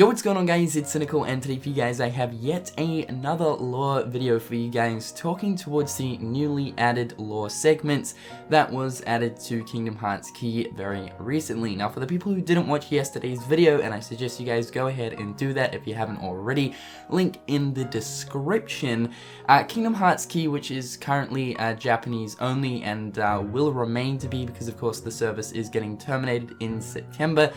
Yo, what's going on guys, it's Cynical, and today for you guys I have yet another lore video for you guys, talking towards the newly added lore segments that was added to Kingdom Hearts XChi very recently. Now for the people who didn't watch yesterday's video, and I suggest you guys go ahead and do that if you haven't already, link in the description. Kingdom Hearts XChi, which is currently Japanese only and will remain to be because of course the service is getting terminated in September,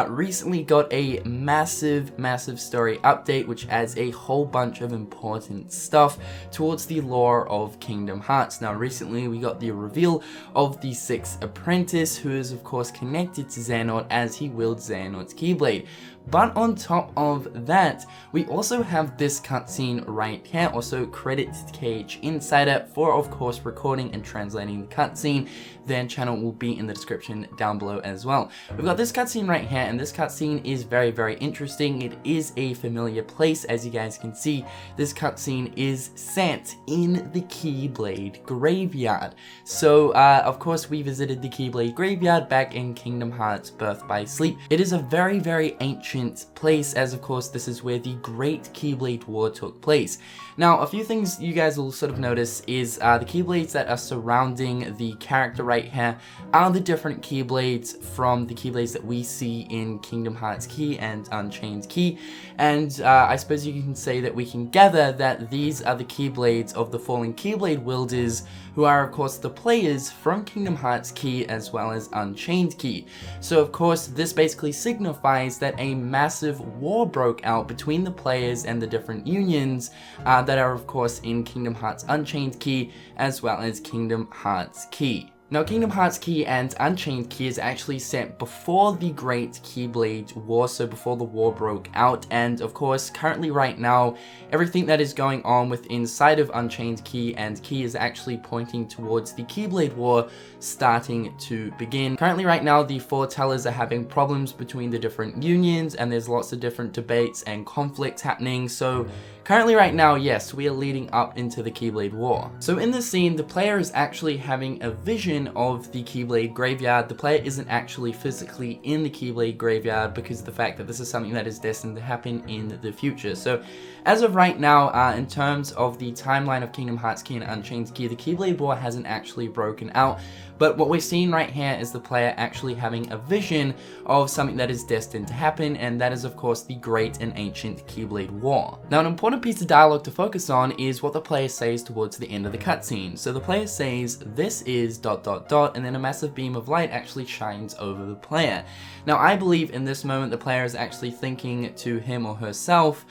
recently got a massive story update which adds a whole bunch of important stuff towards the lore of Kingdom Hearts. Now recently we got the reveal of the 6th apprentice, who is of course connected to Xehanort as he wields Xehanort's Keyblade. But on top of that, we also have this cutscene right here. Also credit to KH Insider for of course recording and translating the cutscene. Their channel will be in the description down below as well. We've got this cutscene right here, and this cutscene is very interesting. It is a familiar place, as you guys can see. This cutscene is set in the Keyblade Graveyard. So of course we visited the Keyblade Graveyard back in Kingdom Hearts Birth by Sleep. It is a very ancient place, as of course this is where the Great Keyblade War took place. Now a few things you guys will sort of notice is the Keyblades that are surrounding the character right here are the different Keyblades from the Keyblades that we see in Kingdom Hearts XChi and Unchained XChi, and I suppose you can say that we can gather that these are the Keyblades of the fallen Keyblade wielders, who are of course the players from Kingdom Hearts XChi as well as Unchained XChi. So of course this basically signifies that a massive war broke out between the players and the different unions that are of course in Kingdom Hearts Unchained XChi as well as Kingdom Hearts XChi. Now Kingdom Hearts XChi and Unchained XChi is actually set before the Great Keyblade War, so before the war broke out, and of course currently right now everything that is going on within inside of Unchained XChi and XChi is actually pointing towards the Keyblade War starting to begin. Currently right now the foretellers are having problems between the different unions, and there's lots of different debates and conflicts happening, so currently right now, yes, we are leading up into the Keyblade War. So in this scene, the player is actually having a vision of the Keyblade Graveyard. The player isn't actually physically in the Keyblade Graveyard because of the fact that this is something that is destined to happen in the future. So as of right now, in terms of the timeline of Kingdom Hearts XChi and Unchained XChi, the Keyblade War hasn't actually broken out. But what we're seeing right here is the player actually having a vision of something that is destined to happen, and that is of course the Great and Ancient Keyblade War. Now an important piece of dialogue to focus on is what the player says towards the end of the cutscene. So the player says, "This is ... and then a massive beam of light actually shines over the player. Now I believe in this moment the player is actually thinking to him or herself,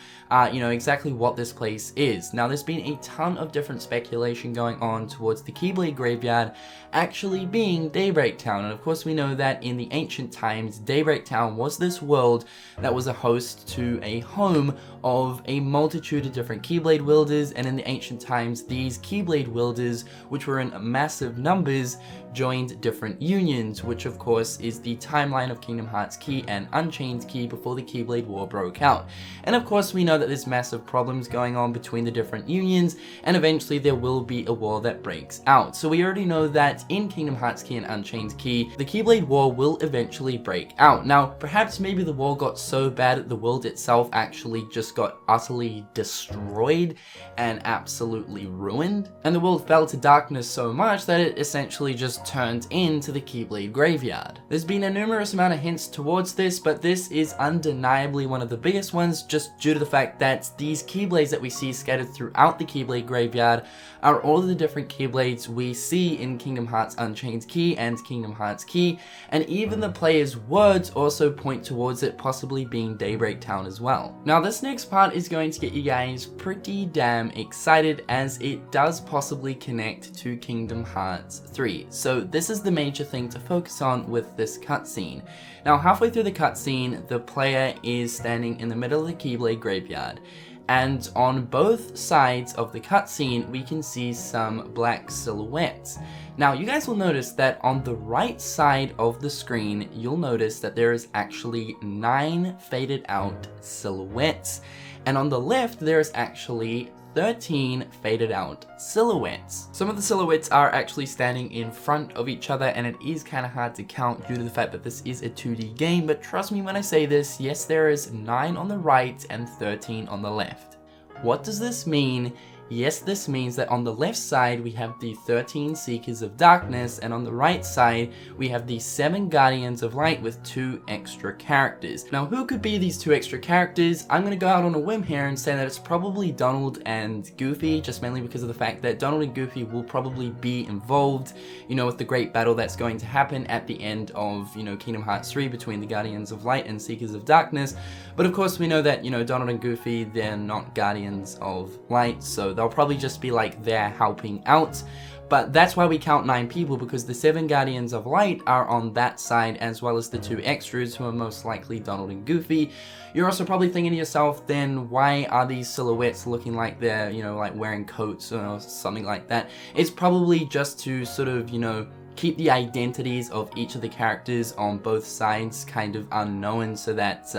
you know, exactly what this place is. Now there's been a ton of different speculation going on towards the Keyblade Graveyard actually being Daybreak Town, and of course we know that in the ancient times Daybreak Town was this world that was a host to a home of a multitude of different Keyblade wielders, and in the ancient times these Keyblade wielders, which were in massive numbers, joined different unions, which of course is the timeline of Kingdom Hearts XChi and Unchained XChi before the Keyblade War broke out. And of course we know that there's massive problems going on between the different unions, and eventually there will be a war that breaks out. So we already know that in Kingdom Hearts XChi and Unchained XChi, the Keyblade War will eventually break out. Now perhaps maybe the war got so bad that the world itself actually just got utterly destroyed and absolutely ruined, and the world fell to darkness so much that it essentially just turned into the Keyblade Graveyard. There's been a numerous amount of hints towards this, but this is undeniably one of the biggest ones, just due to the fact that these Keyblades that we see scattered throughout the Keyblade Graveyard are all of the different Keyblades we see in Kingdom Hearts Unchained XChi and Kingdom Hearts XChi, and even the player's words also point towards it possibly being Daybreak Town as well. Now this next part is going to get you guys pretty damn excited, as it does possibly connect to Kingdom Hearts 3. So this is the major thing to focus on with this cutscene. Now halfway through the cutscene, the player is standing in the middle of the Keyblade Graveyard, and on both sides of the cutscene we can see some black silhouettes. Now you guys will notice that on the right side of the screen you'll notice that there is actually 9 faded out silhouettes, and on the left there is actually 13 faded out silhouettes. Some of the silhouettes are actually standing in front of each other, and it is kind of hard to count due to the fact that this is a 2D game, but trust me when I say this, yes, there is 9 on the right and 13 on the left. What does this mean? Yes, this means that on the left side we have the 13 Seekers of Darkness, and on the right side we have the 7 Guardians of Light with 2 extra characters. Now, who could be these 2 extra characters? I'm gonna go out on a whim here and say that it's probably Donald and Goofy, just mainly because of the fact that Donald and Goofy will probably be involved, you know, with the great battle that's going to happen at the end of, you know, Kingdom Hearts 3 between the Guardians of Light and Seekers of Darkness. But of course we know that, you know, Donald and Goofy, they're not Guardians of Light, so they'll probably just be like there helping out. But that's why we count 9 people, because the 7 Guardians of Light are on that side, as well as the 2 extras who are most likely Donald and Goofy. You're also probably thinking to yourself, then why are these silhouettes looking like they're, you know, like wearing coats or something like that? It's probably just to sort of, you know, keep the identities of each of the characters on both sides kind of unknown, so that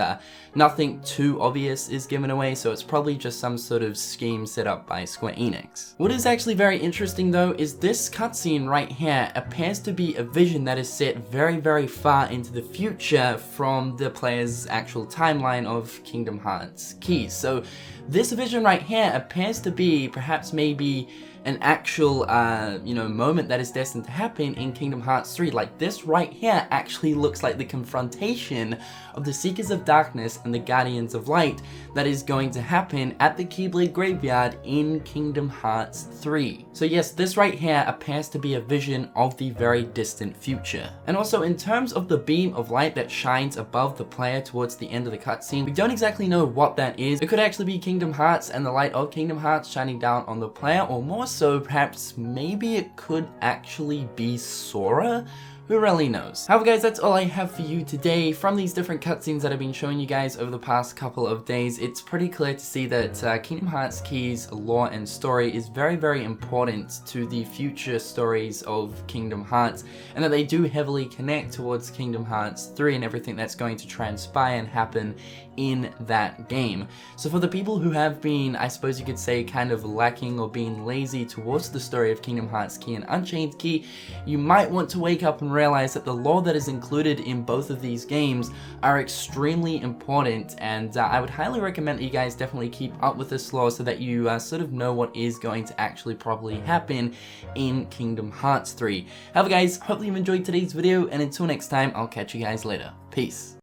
nothing too obvious is given away. So it's probably just some sort of scheme set up by Square Enix. What is actually very interesting though is this cutscene right here appears to be a vision that is set very, very far into the future from the player's actual timeline of Kingdom Hearts XChi. So this vision right here appears to be perhaps maybe an actual, you know, moment that is destined to happen in Kingdom Hearts 3. Like this right here actually looks like the confrontation of the Seekers of Darkness and the Guardians of Light that is going to happen at the Keyblade Graveyard in Kingdom Hearts 3. So yes, this right here appears to be a vision of the very distant future. And also in terms of the beam of light that shines above the player towards the end of the cutscene, we don't exactly know what that is. It could actually be Kingdom Hearts and the light of Kingdom Hearts shining down on the player, or more so perhaps maybe it could actually be Sora? Who really knows? However guys, that's all I have for you today. From these different cutscenes that I've been showing you guys over the past couple of days, it's pretty clear to see that Kingdom Hearts XChi's lore and story is very, very important to the future stories of Kingdom Hearts, and that they do heavily connect towards Kingdom Hearts 3 and everything that's going to transpire and happen in that game. So for the people who have been, I suppose you could say, kind of lacking or being lazy towards the story of Kingdom Hearts XChi and Unchained Key, you might want to wake up and realize that the lore that is included in both of these games are extremely important, and I would highly recommend that you guys definitely keep up with this lore so that you sort of know what is going to actually probably happen in Kingdom Hearts 3. However guys, hopefully you enjoyed today's video, and until next time, I'll catch you guys later. Peace.